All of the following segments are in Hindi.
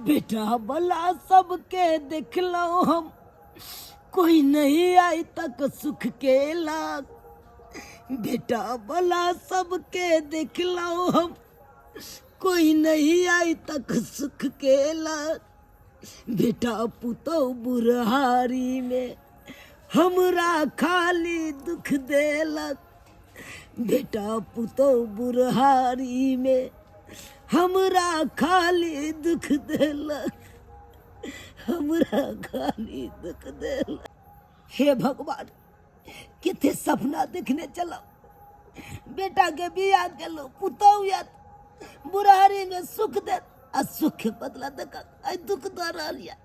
बेटा भला सबके देख लो हम, कोई नहीं आई तक सुख के लाग। बेटा भला सबके देख लो हम, कोई नहीं आई तक सुख के लाग। बेटा पुतो बुढ़ारी में हमरा खाली दुख देलक। बेटा पुतो बुढ़ारी में हमरा खाली दुख देलक, हमरा खाली दुख देलक। हे भगवान, कितने सपना देखने चलो, बेटा के बियाह केलो, पुतौ या बुढ़ारी में सुख दे, आ सुख के बदला देख दुख दे रहा।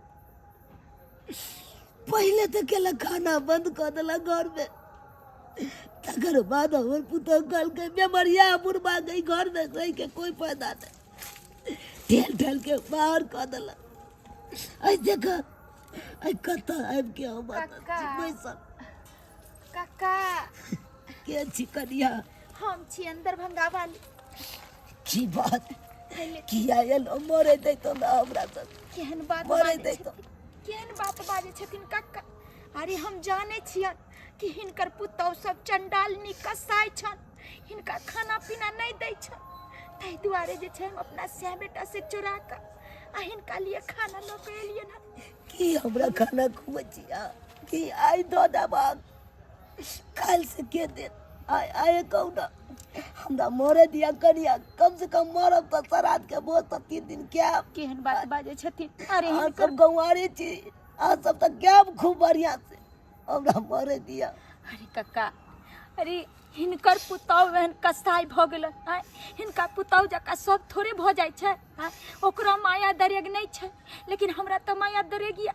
पहले तो केला खाना बंद कर दिला घर में, तकर बाद हमर पुतौ कल के बेमरिया बुढ़बा गई, घर में रह के कोई फायदा नहीं, ठेल ठेल के बाहर कर दिला। आई देख आई कता आब के हम काका के छी कनिया, हम छी अंदर भंगा वाली। की बात किया एलो मरे दे तो ना हमरा सब केहन बात मरे दे तो केहन बात बाजे छथिन काका। अरे हम जाने छियन कि हिनकर पुतौ सब चंडालनी कसाई छन, हिनका खाना पीना नहीं दै छन, ताहि दुआरे जे छै हम अपना सह बेटा से चुरा के आ हिनका लिए खाना ल के एलियन हन। कि हमरा खाना खुबचिया कि आई दो दबा कल से के दे आय आय कौना हमरा मरे दिया करिया, कम से कम मरब तो श्राद्ध के बोझ तो 3 दिन क्या। केहन बात बाजे छथिन। अरे हम हिनकर सब गंवारी छी, आ सब तो क्या खूब बढ़िया से हमरा मरे दिया। अरे काका, अरे हिनकर पुतौ एहन कसाई भ गेलन, हिनका पुतौ जका सब थोड़े भ जाय छै, ओकरा माया दरेग नहीं छै, लेकिन हमरा त माया दरेगिया।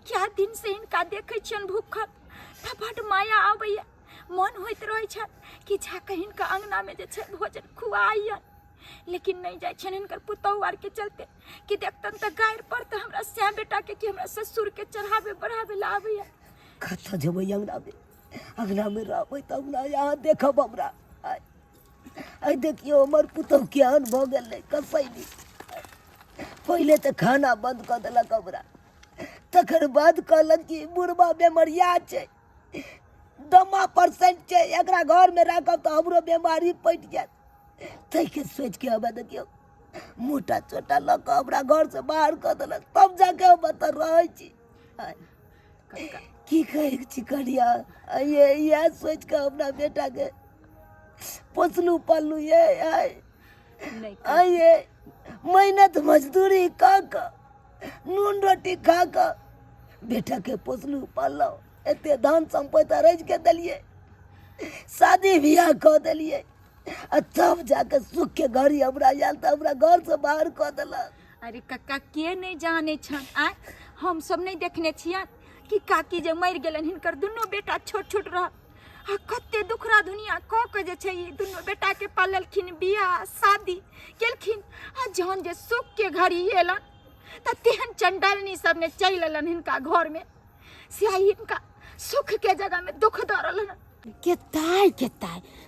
क्या दिन से हिनका देखे छियन भूखल त बड माया आबैया, मन होइत रहै छै कि जाके हिनका अंगना में जे छै भोजन खुआइयन, लेकिन नहीं जाय छन हिनकर पुतौ आर के चलते कि देखतन त गायर पर त हमरा सै बेटा के कि हमरा ससुर के चढ़ावे बढ़ावे ला आबैया। कथा जबै अंगना में रहबै तब ना यहाँ देखब हमरा। आई देखियो हमर पुतौ ज्ञान भ गेलै कसैली, पहले तो खाना बंद कर देलक हमरा, तकर बाद कहलक कि बुढ़बा बेमरिया छै, दमा परसेंट छै, एकरा घर में राखब तो हमरो बीमारी पट जात। तै के सोच के हमें देखियो मोटा चोटा ल के हमरा घर से बाहर कर देलक, तब जाके हम एतऽ रहै छी। की कहे छी करिया, ये सोच के अपना बेटा के पोसलू पालू, ये मेहनत मजदूरी का नून रोटी खा के बेटा के पोसलू पालो, एते धन संपत्ति रच के दिलिए, शादी बियाह कर दिलिए, तब जाके सुख के घड़ी हमरा आयल त हमरा घर से बाहर कर देलक। अरे काका के नहीं जाने छन, हम सब नहीं देखने छियन कि काकी जे मर गेलन हिनकर दुनू बेटा छोट छोट रह, आ कते दुखरा दुनिया क के जे छै ई दुनू बेटा के पाललखिन, बियाह शादी केलखिन, आ जहन जे सुख के घड़ी एलन त तेहन चंडालनी सब ने चल एलन हिनका घर में, से हिनका सुख के जगह में दुख दरलन। केताई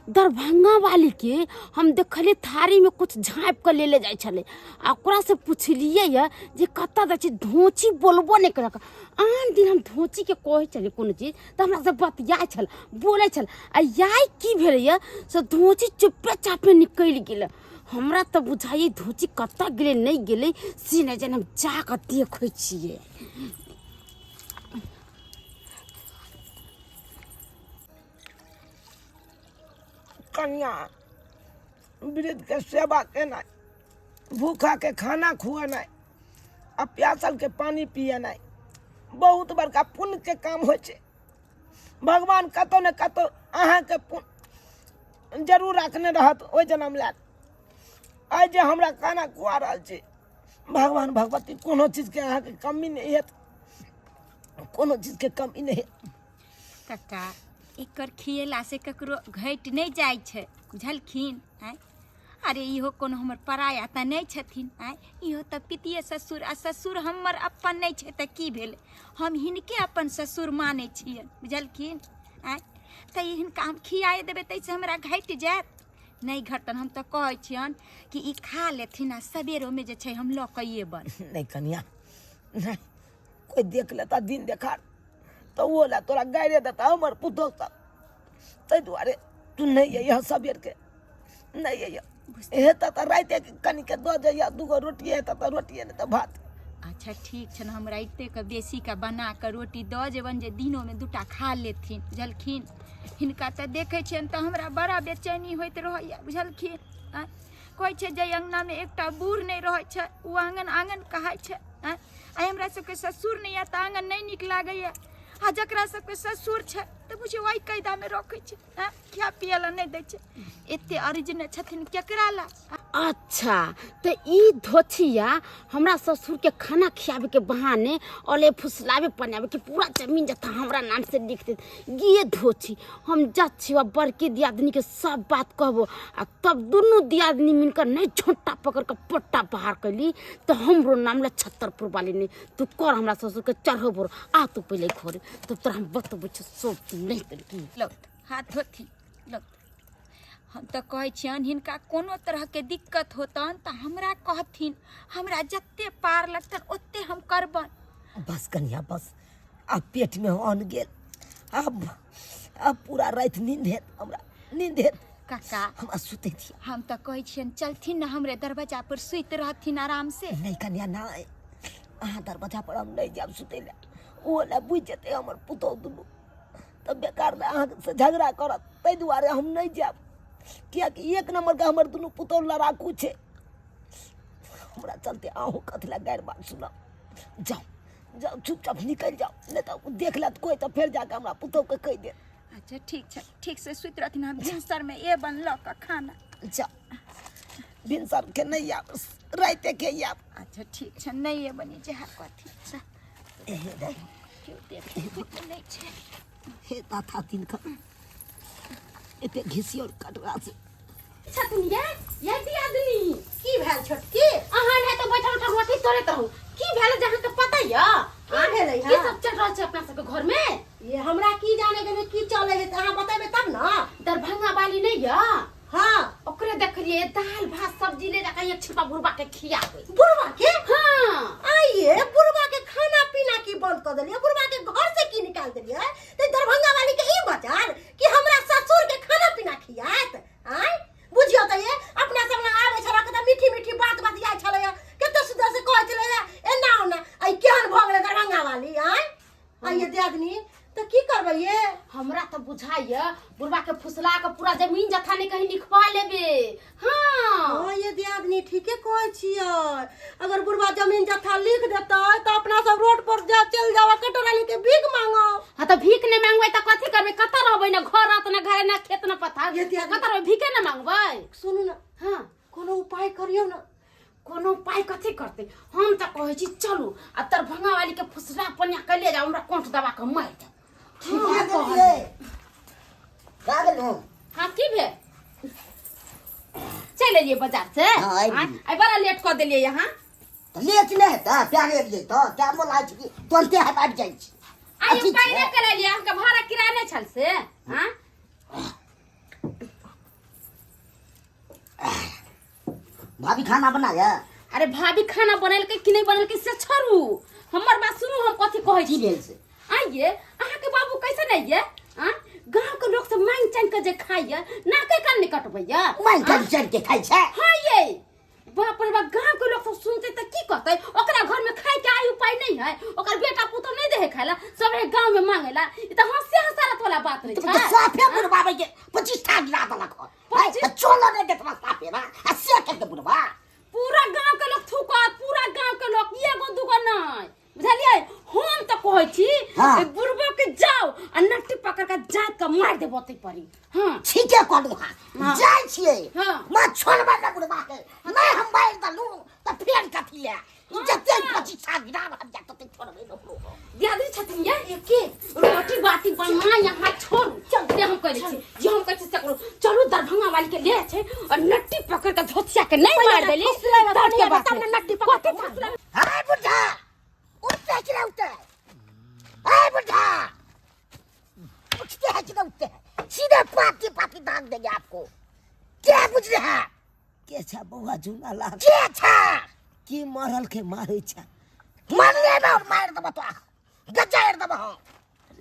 दरभंगा वाली के हम देखले थारी में कुछ झाँप के ले जाय छले, आ ओकरा से पूछलिए ये जे कत्ता दै छै, धोची बोलबो नहीं करक। आन दिन हम धोची के कहे चले कोनो चीज त हमरा से बतियाय छल, बोले छल, आ याई की भेले ये से धोची चुपे चापे निकल गेल। हमरा तो बुझाइए धोची कत्ता गेले नहीं गेले से नहीं जाने, हम जाके देखै छिए। कन्या वृद्ध के सेवा केना, भूखा के खाना खुआना, आ प्यासल के पानी पियना बहुत बड़का पुण्य के काम हो छै। भगवान कतौ न कतौ अहाँ के पुण्य जरूर रखने रहत ओइ जन्म लायक। आई जे हमरा खाना खुआ रहल छै, भगवान भगवती कोनो चीज के अहाँ के कमी नहीं है, कोनो चीज के कमी नहीं है। काका एकर खिएला से ककरो घट नहीं जाय छै, बुझलखिन। अरे इहो कोनो हमर पराया त नहीं छथिन, इहो त पितिये ससुर, आ ससुर हमर अपन नहीं छै त की भेलै, हम हिनके अपन ससुर माने छियन, बुझलखिन। त हिनका हम खियाए देबै तैसे हमरा घटि जायत, नहीं घटन हम तो कहै छियन कि ई खा लेथिन आ सवेरो में जे छै हम लऽ कऽ अयबन। नहीं कनिया नहीं, कोई देख लेता दिन देखार तो वो ला तोरा गायरे देता हमर पुतौ सब। तै दुआरे तू नहीं अइह सबेर के, नहीं अइह। हेता तो राइते के कनी के दऽ जइया, दूगो रोटी हेता तो रोटी नहीं तो भात। अच्छा ठीक छन, हम राइते के बेसी का बना के रोटी दऽ जेबन जे दिनो में दूटा खा लेथिन बुझलखिन। हिनका तऽ देखै छियन तऽ हमरा बड़ा बेचैनी होइत रहैया बुझलखिन। कहै छै जे अंगना में एकटा बूढ़ नहीं रहै छै ओ आंगन आंगन कहै छै। आइ हमरा सबके ससुर नहीं है तऽ आंगन नहीं नीक लागैया, आ जकरा सबके ससुर छै तऽ बुझियौ ओहि कैदा में रखै छै, खिया पिया ला नहीं दै छै। एते अर्जने छथिन केकरा ला। अच्छा तो ई धोछिया हमरा ससुर के खाना खियावे के बहाने ओले फुसलावे पनावे के पूरा जमीन जथा हमरा नाम से लिख दे। ये धोछी हम जाच्छी बड़की दियादनी के सब बात कहबो, आ तब दोनों दियादनी मिलकर नहीं छोटा पकड़ के पोट्टा बाहर कैली तो हमरो नाम ला छत्तरपुर वाली नहीं। तू कर हमरा ससुर के चढ़ो बोर आ तू पहले घरे तब तोरा हम बतबै छ सब तू नहीं करकी। लो हाथ धोती लो। हम तो कहै छियन हिनका कोनो तरह के दिक्कत होतन तो हमरा कहथिन, हमरा जत्ते पार लगतन ओत्ते हम करबन। बस कनिया बस, अब पेट में अन्न गेल, अब पूरा रात नींद है, हमरा नींद है। काका हम सुते थी। हम तो कहै छियन चलथिन ना हमरे दरवाजा पर सुइत रहथिन आराम से। नहीं कनिया ना, अहाँ दरवाजा पर हम नहीं जाब सुते ले, ओ ला बुझ जेते हमर पुतौ दुनू तब बेकार में अहाँ से झगड़ा करत। तै दुआरे हम नहीं जाब, कियाकि एक नंबर का हमर दुनू पुतौ लड़ाकू छे। हमरा चलते आहू कथला गायर बात सुना। जाओ जाओ चुपचाप निकल जाओ, नहीं तो देख लेत कोई तो फिर जाके हमरा पुतौ के कह दे। अच्छा ठीक छै, ठीक से सुइत रहथिन। हम भिनसर में ए बनल का खाना। जाओ भिनसर के नहीं आब, राइते के आब। अच्छा ठीक छै, नहीं ए बनी जे कथी छै क्यों देख नहीं छै। हे ताथा तीन का एते घिसी और कटरा से छतनी ये दियादनी की भेल छोटकी? अहाँ ने तो बैठल बैठल रोटी तोड़त रहू। की भेल जहाँ के पता य की भेलै की सब चल रहल छै अपना सबके घर में? ये हमरा की जाने के की चले है अहाँ बताबे तब ना। दरभंगा वाली नहीं य हाँ ओकरे देखलिए दाल भात सब्जी ले जाके एक छिपा बुरबा के खियावे। बुढ़वा के? हां आइए बुढ़वा के खाना पीना की बंद कर देलिए, बुढ़वा के घर से की निकाल देलिए। तो दरभंगा वाली के ई बचार कि हमरा ससुर के खाना पीना खियात। आय बुझियो त ये अपना सब ना आवे छला के मीठी मीठी बात बतियाय छले, कते सुधा से कहै छले एना ओना। आई केहन भ गेलै दरभंगा वाली। आइए दियादनी तो की करबै ये? हमरा तो बुझाइए बुरबा के फुसला के पूरा जमीन जथा ने कहीं लिखवा लेबे। हां ये दियादनी ठीके कहै छियै। अगर बुढ़वा जमीन जथा लिख देतै तो अपना सब रोड पर जा चल जावा कटोरा लेके भीख मांगो। हां तो भीख ने मांगबै त कथि करबै? कत रहबै ना घर रात ना घरे ना खेत ना पथार, ये दियादनी- कत रहबै? भीखे ना मांगबै? सुनू ना, हां कोनो उपाय करियो ना। कोनो उपाय कथी करते? हम त कहै छी चलू आ दरभंगा वाली के फुसला पनिया के ले जाओ, हमरा कोंठ दबा के मार दे। ठीक है कहलिए पागल हो। हां की भे चल एलिए बाजार से। हाँ, आइ आई बड़ा लेट कर देलिए यहाँ। लेट ले त प्यारे ले त क्या बोला छी तुरंते हट जाई छी। आई ठीक उपाय छै। न कर लिया हमका भाड़ा किराया नहीं छल से। हां भाभी खाना बनाया? अरे भाभी खाना बनल के कि नहीं बनल के से छोड़ू, हमर बात सुनू। हम कथी कहै छी भेल से आइए अहाँ के बाबू कैसे नहीं है? हां गांव के लोग से मांग चांग के जे खाइए ना के कान नहीं कटबैया। मांग कर चढ़ के खाई छै। हां ये बाप रे बाप गांव के लोग सब सुनते त की कहते? ओकरा घर में खाए के आय उपाय नहीं है, ओकर बेटा पुतो नहीं देहे खाइला, सब गांव में मांगेला। ई त हंसे हंसारत वाला बात रे तो छै। साफे बुढ़वा के 25 टा गिरा देलक। हाय चोलो ने देतवा साफे ना आ से के बुढ़वा पूरा गांव के लोग थूकत, पूरा गांव के लोग एगो दुगो नहीं बुझलिए। हम तो कहै छी हाँ। ए बुढ़बो के जाओ आ नट्टी पकड़ के जात के मार देबो तै परी। हां ठीक है कहलू। हां जाय छिए हाँ। मैं छोड़बा ना बुढ़वा के, मैं हम बाहर दलू त फेर कथी है जते 25 टा गिरा हम जा तते छोड़बे न। दियादी छथिन ये के रोटी बाटी बना यहाँ छोड़ चलते। हम कहै छी जे हम कहै छी से करू। चलू दरभंगा वाली के ले छै और नट्टी पकड़ के धोतिया के नहीं मार देली तब के बात है। नट्टी पकड़ के हाय बुढ़ा उठते है कि उठते? हाय बुढ़ा उठते है कि उठते? सीधे पाती पाती दाग देंगे आपको। क्या बुझले है के छा बौआ जुना लाग के छा की मरल के मारे छा मारले ना मार दबा तो गजाएर दबा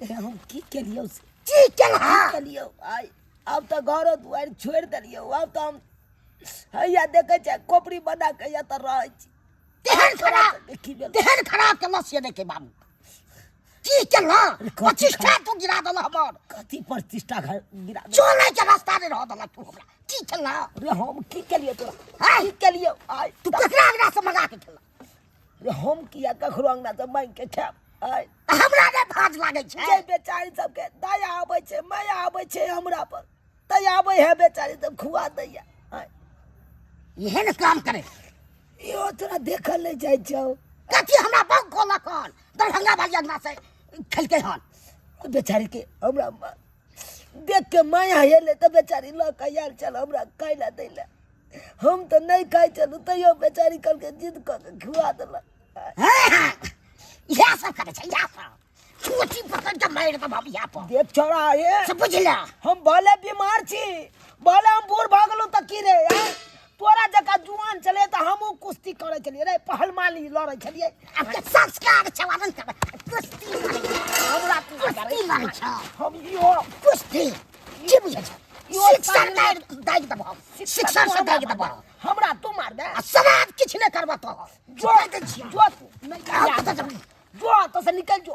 अरे हम की केलियो से की केला केलियो आई अब तो घर दुआर छोड़ देलियो अब तो हम हैया देखे छे कोपरी बना के या तो रह छी देहन खराब के लसिए देखे बाबू की केला प्रतिष्ठा तू गिरा दल हमर कथी प्रतिष्ठा घर गिरा दे चले के रास्ता नहीं रह दल तू हमरा की केला रे हम की केलियो तोरा हाय की केलियो आई तू ककरा अंगना से मंगा के खेला रे हम किया कखरो अंगना से मांग के खाब आई हमरा ने भाज लागे जे छै बेचारी सबके दया आबै छै माया आबै छै हमरा पर दया आबै है बेचारी सब खुआ दैया आई एहन काम करे यो तोरा देखल नहीं जाइ छौ कथी हमरा बंग खोला कौन दरभंगा भाई अंगना से खेलके हन बेचारी के हमरा देख के माया हेले तो बेचारी ल के यार चल हमरा खाइला दैला हम तो नहीं खाइ चलू तैयो बेचारी कल के जिद क के खुआ देलक यह सब करे छै यह सब छोटी पकड़ के मार दब हम यहाँ पर देख छोड़ा ये सब बुझला हम भले बीमार छी भले हम बूढ़ भ गेलू त की रे तोरा जका जुआन चले त हमहू कुश्ती करे छलिए रे पहलवानी लड़े छलिए आपके संस्कार छवान कर कुश्ती हमरा तू कुश्ती लड़े छ हम यो कुश्ती की बुझे छ शिक्षा दाइ दब शिक्षा से दाइ दब हमरा तू मार दे समाज किछ नहीं करबा तो जो जो तू नहीं जो तो से निकल जो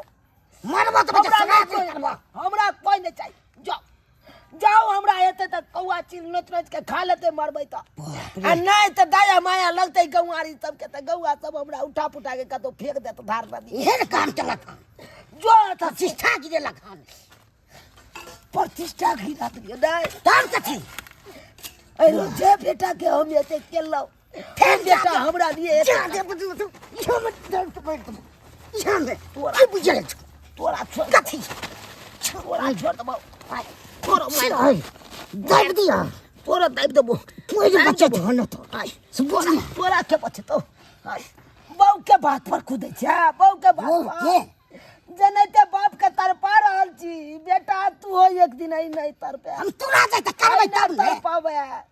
मारबा तो समाज नहीं करबा हमरा कोई नहीं चाहिए जाओ जाओ हमरा एते तक कौआ चील नोच नोच के खा लेते मरबै त आ नहीं त दया माया लगते गौआरी सब के त गौआ सब हमरा उठा पुठा के कतो फेंक देत धार नदी एहन काम केलक जो त प्रतिष्ठा गिरेलक हन प्रतिष्ठा गिरा दियो नहीं काम कथी अरे जे बेटा के हम एते केलौ फेर बेटा हमरा लिए एते दे बुझू तू यहाँ मत दर्द बैठ दब यहाँ दे तोरा की बुझे छ तोरा छोड़ कथी तोरा छोड़ दबो तोरा मार दाइ दिया तोरा दाब देबो तू जे बच्चा धन तो आई सुबह तोरा के बचे तो आई बहू के बात पर कूदे छै बहू के बात पर जनते बाप के तरपा रहल छी बेटा तू हो एक दिन नहीं तरपे हम तोरा जाय त करबै तब ने पावे हैं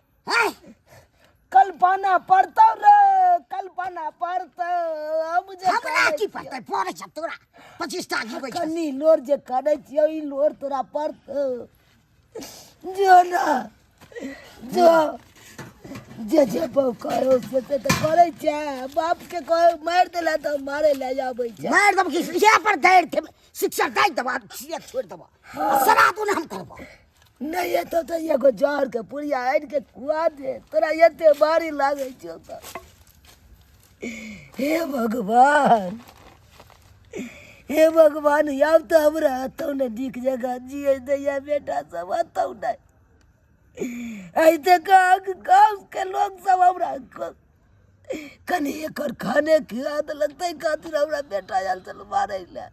कल्पना पड़तो रे कल्पना पड़तो अब जे हमरा की पता पड़े छ तोरा प्रतिष्ठा गिरबै छ कनी लोर जे करे छियो ई लोर तोरा पड़तो जो ना जो जे बहु करो से तो करे छै बाप के कहो मार देला तो मारे ले जाबै छै मार दब की यहाँ पर दाइ थे शिक्षा दाइ दबा छोड़ दबा सरादू ने हम करबो नहीं ये तो एगो जहर के पुड़िया आनि के खुआ दे तोरा एते बारी लागे छौ त हे भगवान अब तो हमरा तो ने नीक जगह जिए दैया बेटा सब हतौ नहीं ऐसे गाँव के लोग सब हमरा कनी एकर खाने खिया देलक तै खातिर हमरा बेटा आयल चल मारै ले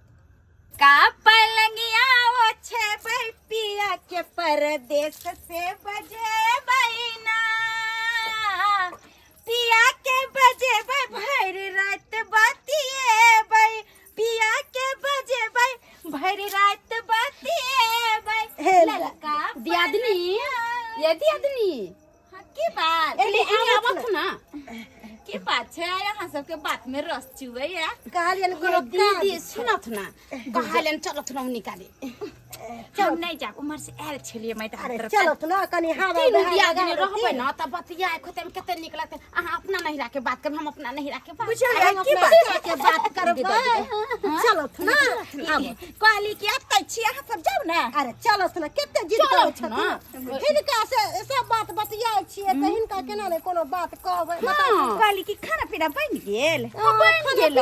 का पलंगिया वो छे पिया के परदेश से बजे बैना पिया के बजे भर रात बातिए बई पिया के बजे भर रात बातिए ललका दियादनी ये दियादनी की बात एले आवत ना की बात है यहाँ सबके बात में रस चुवे है कहलियन कोनो दीदी सुनत ना कहलन चलत ना निकाले हम नहीं जा उमर से आयल छलिए मैं अरे चलो तो ना कनी हवा तीन दियादनी रहबै ना त बतिया खोते में कते निक लगते अहाँ अपना नहीं राखे बात कर हम अपना नहीं राखे बात बुझलिए की बात के बात करबै चलो तो ना कहली कि अब तक छी अहाँ सब जाओ ना अरे चलो तो ना केते जिद करै छथिन हिनका से सब बात बतियाइ छियै त हिनका केना ने कोनो बात कहबै कहली कि खाना पीना बन गेल बन गेल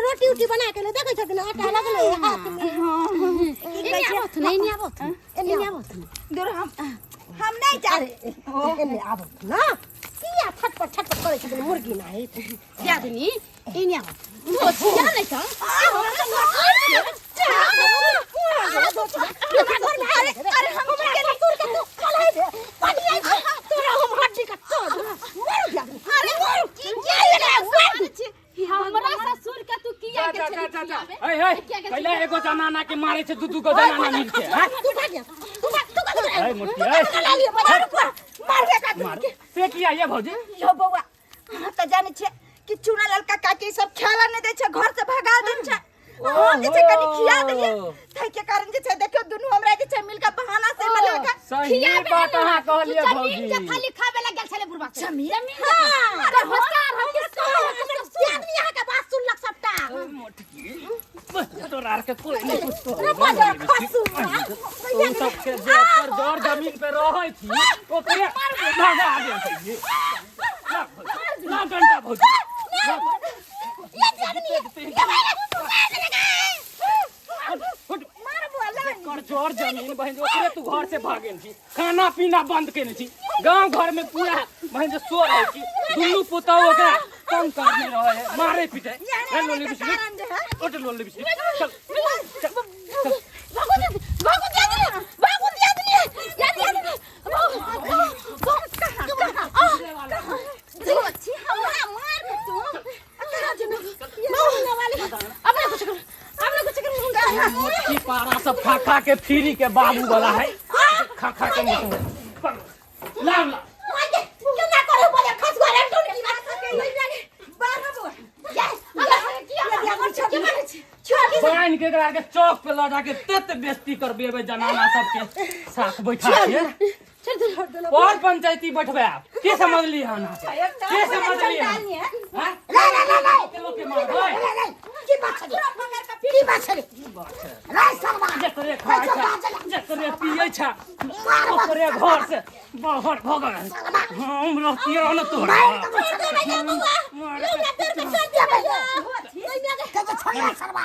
रोटी उटी बना के देखे छथिन आटा लगले हाथ में नहीं आवत दूर हम नहीं जा एने आबत ना किया छटपट करै छथिन मुर्गी नाही दियादनी इने आवत तो छिया नहीं था अरे हम के ससुर के तू खलाई दे पानी आई तोरा हम हड्डी का तोड़ अरे मोर की हमरा ससुर के तू किया के हे पहले एगो जमाना के मारे छे दू गो जमाना मिल के तू भाग तू ए मोटी ए मार से किया ये भौजी यो बौआ हम त जाने छे कि चूना ललका काकी सब खेला नहीं दे छे घर से भगा दे छे हम जे छे कनी खिया दिए तै के कारण जे छे देखियो दुनु हमरा जे छे मिलके बहाना से ललका सही बात अहाँ कहलिए भौजी खाली खावे लग गेल छले बुढ़वा जमीन अरे होशियार हम के आदमी यहाँ के बात सुनलक सबटा बस तोरा के कोई नहीं कुछ तो खसू सबके जेकर जोर जमीन पे रहै थी ओकरे भगा दे छै ना घंटा भौजी कर जोर जमीन बहन ओकरे तू घर से भागेन छी खाना पीना बंद केने छी गांव घर में पूरा बहन शोर है छी दुन्नू पुतौ ओकरा कम करने रहे है मारे पीटे ए लोली बिस्कुट ओट लोली बिस्कुट चल मोटी पारा सब खा खा के फ्री के बाबू वाला है खा खा के लाम ला बहन के करा के चौक पे लड़ा के तत बेइज्जती कर बेबे जनाना सबके साथ बैठा के और पंचायती बैठबे आप के समझ ली है ना के समझ ली है हां के लोग के मार भाई की बात छले राय सरवा जकरे खाय छा जकरे पियै छा ओकरे घर से बाहर भगल हम रहतिए न तोरा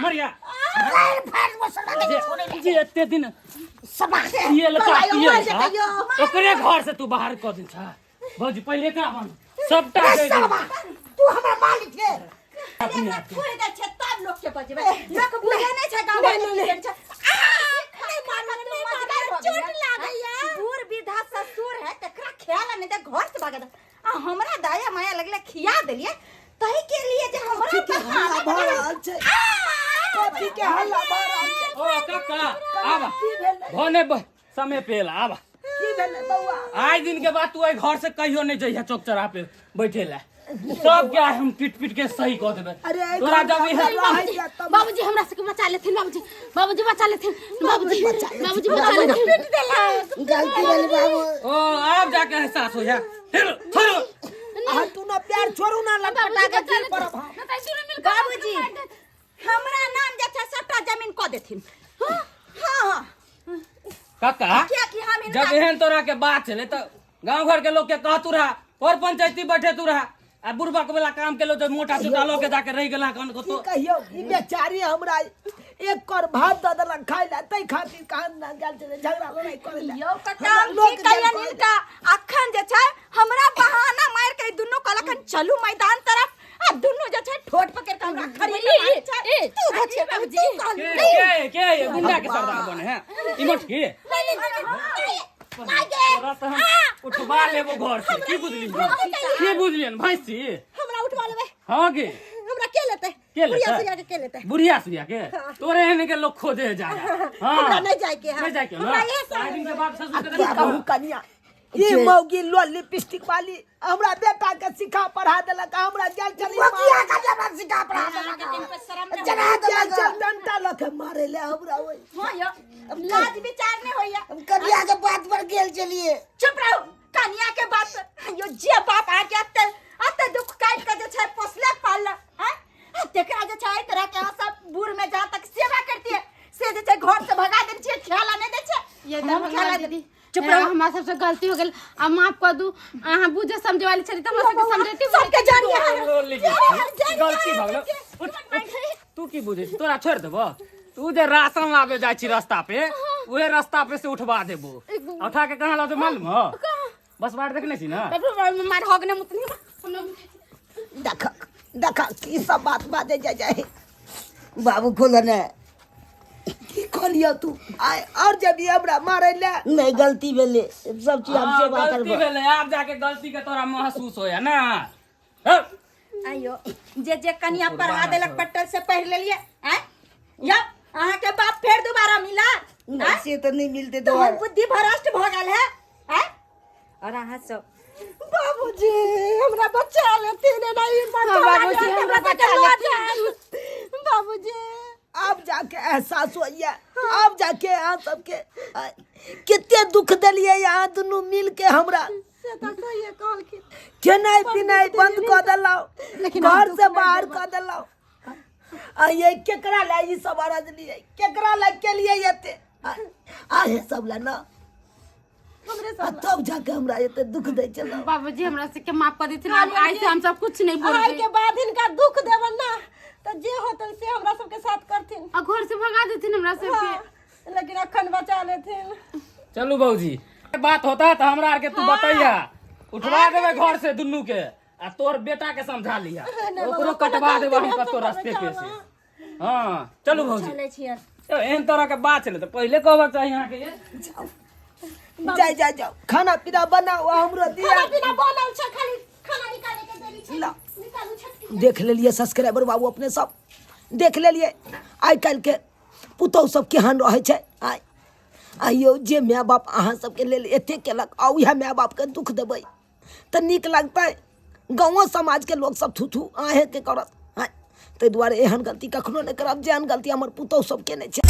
मरिया जे एते दिन ये लगा ओकरे घर से तू बाहर क दिन छा भौजी पहले का बन सबटा दे तू हमरा मालिक है अपने आप के। लोग के बजबे लोग बुझे नहीं छे गांव में चोट लागैया बूढ़ विधा ससुर है तकरा ख्याल नहीं दे घर से भागा आ हमरा दाया माया लगले खिया देलिए तही के लिए जे हमरा हल्ला भरल छै कथी के हल्ला भरल छै ओ काका आबा भने समय पेला आबा की भेलै बौआ आज दिन के बाद तू ए घर से कहियो नहीं जइया चौक चौराहा पे बैठे ला सब क्या हम पीट पीट के सही कह देबे तोरा जब है बाबूजी हमरा से बचा लेथिन बाबूजी बचा लेथिन बाबूजी बचा लेथिन पीट देला गलती भेल बाबू ओ अब जाके एहसास हो जा छोड़ो आ तू ना प्यार छोड़ू ना लटपटा के गिर पड़ब बाबूजी हमरा नाम जे छै सबटा जमीन क देथिन हां काका क्या कि हम जब एहन तोरा के बात चले तो गांव घर के लोग के कहतू रहा और पंचायती बैठे तू रहा आ बुढ़बा के वाला काम के लो जो मोटा छोटा लोग के जाके रह गेला कन को तो कहियो ई बेचारी हमरा एक कर भात द देलक खाइ ला तै खातिर कान ना गेल छले झगड़ा लड़ाई करे ला यो कटाम की कयन इनका अखन जे छै हमरा बहाना मार के दुनु कलखन चलू मैदान तरफ आ दुनु जे छै ठोट पकड़ के हमरा खरी में छै तू धछे बाबूजी के ये गुंडा के सरदार बने हैं इमट की तोरा तो हम उठवा लेबो घर से की बुझलियन भैंसी हमरा उठवा लेबे हां के हमरा के लेते के बुढ़िया लेते के लेते बुढ़िया सुरिया के तोरे एने के लोग खोदे जाया हां हमरा नहीं जाए के नहीं जाए के ना आज दिन के बाद ससुर के क्या कहूं कनिया ई मौगी लो लिपस्टिक वाली हमरा बेटा के सिखा पढ़ा देलक हमरा गेल चली किया का जब सिखा पड़ा जना गेल चल डंटा लके मारे ले हमरा ओई हां यो लाज विचार नहीं होइया हम कनिया के बात पर गेल चलिए चुप रहो कन्या के बात पर यो जे बाप आ के अते दुख काट के जे छै पोसले पालल हैं तेकरा जे छै तरह के सब बूढ़ में जा तक सेवा करती है से जे छै घर से भगा दे छै ख्याल नहीं दे छै ये हम ख्याल दीदी चुप रहो हमरा सबसे गलती हो गेल आ माफ कर दू अहाँ बुझे समझे वाली छली त हमरा सबके समझैती सबके जानिए गलती भगलो तू की बुझे तोरा छोड़ देबो तू जे राशन लावे जाय छी रास्ता पे ओहे रास्ता पे से उठवा देबो उठा के कहां लाते मालूम हो बस बार देखने छी ना मार होगने मुतनी देखा की सब बात बाजे जाए बाबू खोलने की खोलियो तू आय और जब ये हमरा मारे ले नहीं गलती भेले सब चीज हमसे बात गलती करबो भेले आप जाके गलती के तोरा महसूस होया ना आयो जे कन्या पढ़ा देलक पट्टल से पढ़ लेलिए हैं या अहाँ के बाप फिर दोबारा मिला से तो नहीं मिलते तो हम बुद्धि भ्रष्ट भ गेल है हैं? और अहाँ सब बाबूजी हमरा बच्चा लेते नहीं बाबूजी, हमरा बच्चा बाबूजी अब जाके एहसास होइए अब जाके यहाँ सबके कितने दुख दिलिए यहाँ दोनों मिल के हमरा से तो सही कहल की खेनाई पिनाई बंद कर दिलाओ घर से बाहर कर दिलाओ ये केकरा ला ई सब अरज लिए केकरा ला के लिए येते आहे सब ला ना हमरे तब जाके हमरा ये दुख दे चलो बाबूजी हमरा से के माफ कर देथिन अब आई से हम सब कुछ नहीं आई बोलबे के बाद इनका दुख देवन ना तो जे होतन से हमरा सबके साथ करथिन और घर से भगा देथिन हमरा सब के हाँ, लेकिन अखन बचा लेथिन चलू बाबूजी बात होता है तो हमरा आर के तू बताइया उठवा देवे घर से दुनू के आ तोर बेटा के समझा लिया ओकरो कटवा देबे हम कतो रास्ते पे से हां चलू बाबूजी चलै छियै तो एहन तरह के बात चले तो पहले कहबक चाहिए यहाँ के ये जाओ खाना पीना बनाओ हमरो दिया खाना पीना बनल छै खाली खाना निकाले के देरी छै ला। निकालू छटकी देख लेलिए सब्सक्राइबर बाबू अपने सब देख लेलिए आइ काल्हि के पुतौह सब केहन रहे छै आइयो जे माय बाप अहाँ सबके लेल एते केलक आ उएह माय बाप के दुख देबै तऽ नीक लगतै गाँवो समाज के लोग सब थू अहें के करत ताहि दुआरे एहन गलती कखनो नहि करब जेहन गलती हमर पुतौह सब केने छै